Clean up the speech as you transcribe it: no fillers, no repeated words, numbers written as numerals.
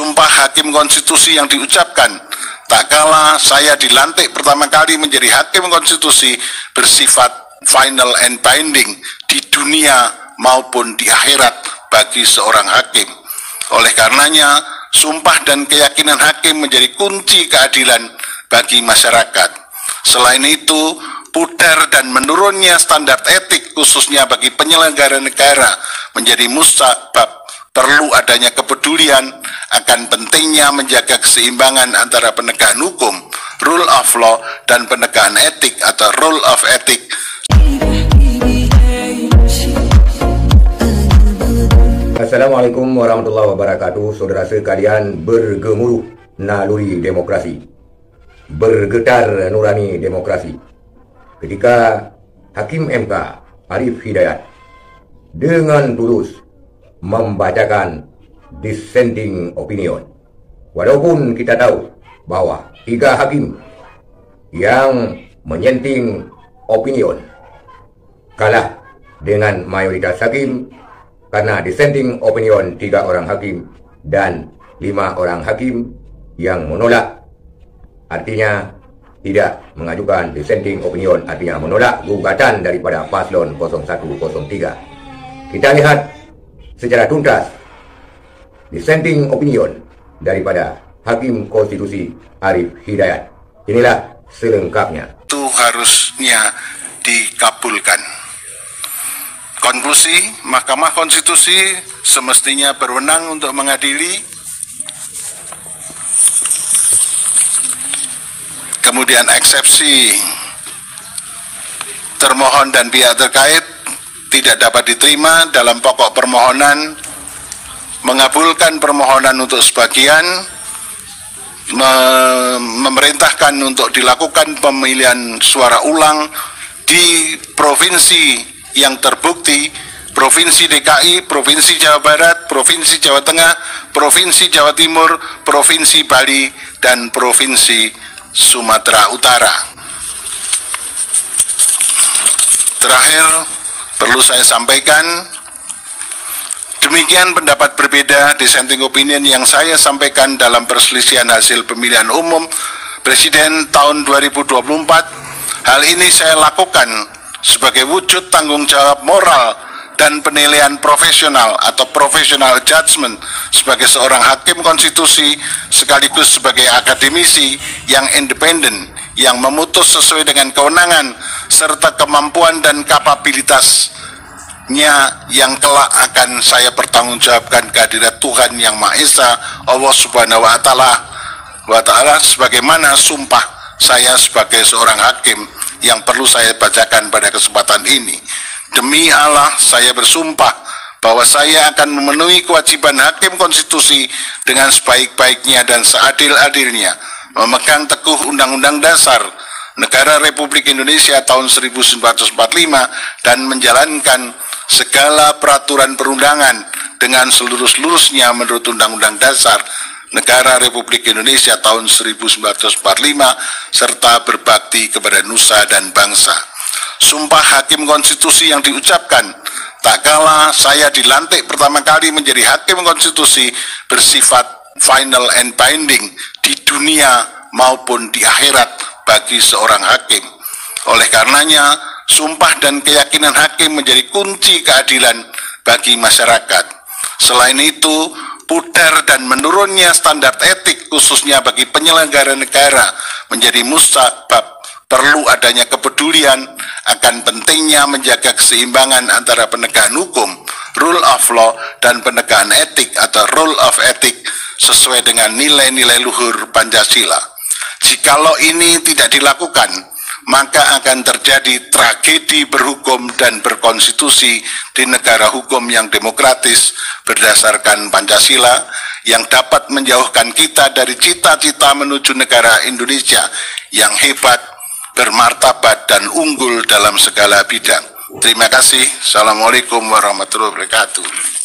Sumpah hakim konstitusi yang diucapkan tak kala saya dilantik pertama kali menjadi hakim konstitusi bersifat final and binding di dunia maupun di akhirat bagi seorang hakim. Oleh karenanya, sumpah dan keyakinan hakim menjadi kunci keadilan bagi masyarakat. Selain itu, pudar dan menurunnya standar etik khususnya bagi penyelenggara negara menjadi musabab perlu adanya kepedulian akan pentingnya menjaga keseimbangan antara penegakan hukum, rule of law, dan penegakan etik atau rule of ethic. Assalamualaikum warahmatullahi wabarakatuh. Saudara sekalian, bergemuruh naluri demokrasi, bergetar nurani demokrasi ketika Hakim MK Arif Hidayat dengan tulus membacakan dissenting opinion. Walaupun kita tahu bahwa 3 hakim yang menyenting opinion kalah dengan mayoritas hakim karena dissenting opinion 3 orang hakim dan 5 orang hakim yang menolak, artinya tidak mengajukan dissenting opinion, artinya menolak gugatan daripada paslon 0103. Kita lihat secara tuntas dissenting opinion daripada Hakim Konstitusi Arif Hidayat. Inilah selengkapnya. Itu harusnya dikabulkan. Konklusi, Mahkamah Konstitusi semestinya berwenang untuk mengadili. Kemudian eksepsi termohon dan pihak terkait tidak dapat diterima dalam pokok permohonan, mengabulkan permohonan untuk sebagian, memerintahkan untuk dilakukan pemilihan suara ulang di provinsi yang terbukti, Provinsi DKI, Provinsi Jawa Barat, Provinsi Jawa Tengah, Provinsi Jawa Timur, Provinsi Bali, dan Provinsi Sumatera Utara. Terakhir, perlu saya sampaikan, demikian pendapat berbeda dissenting opinion yang saya sampaikan dalam perselisihan hasil pemilihan umum Presiden tahun 2024. Hal ini saya lakukan sebagai wujud tanggung jawab moral dan penilaian profesional atau professional judgment sebagai seorang hakim konstitusi sekaligus sebagai akademisi yang independen yang memutus sesuai dengan kewenangan serta kemampuan dan kapabilitasnya yang kelak akan saya pertanggungjawabkan kehadirat Tuhan Yang Maha Esa, Allah Subhanahu wa Ta'ala, sebagaimana sumpah saya sebagai seorang hakim yang perlu saya bacakan pada kesempatan ini. Demi Allah, saya bersumpah bahwa saya akan memenuhi kewajiban hakim konstitusi dengan sebaik-baiknya dan seadil-adilnya, memegang teguh Undang-Undang Dasar Negara Republik Indonesia tahun 1945 dan menjalankan segala peraturan perundangan dengan seluruh-seluruhnya menurut Undang-Undang Dasar Negara Republik Indonesia tahun 1945 serta berbakti kepada nusa dan bangsa. Sumpah hakim konstitusi yang diucapkan tak kala saya dilantik pertama kali menjadi hakim konstitusi bersifat final and binding di dunia maupun di akhirat bagi seorang hakim. Oleh karenanya, sumpah dan keyakinan hakim menjadi kunci keadilan bagi masyarakat. Selain itu, pudar dan menurunnya standar etik khususnya bagi penyelenggara negara menjadi musabab perlu adanya kepedulian akan pentingnya menjaga keseimbangan antara penegakan hukum, rule of law, dan penegakan etik atau rule of ethic sesuai dengan nilai-nilai luhur Pancasila. Jikalau ini tidak dilakukan, maka akan terjadi tragedi berhukum dan berkonstitusi di negara hukum yang demokratis berdasarkan Pancasila yang dapat menjauhkan kita dari cita-cita menuju negara Indonesia yang hebat, bermartabat, dan unggul dalam segala bidang. Terima kasih. Assalamualaikum warahmatullahi wabarakatuh.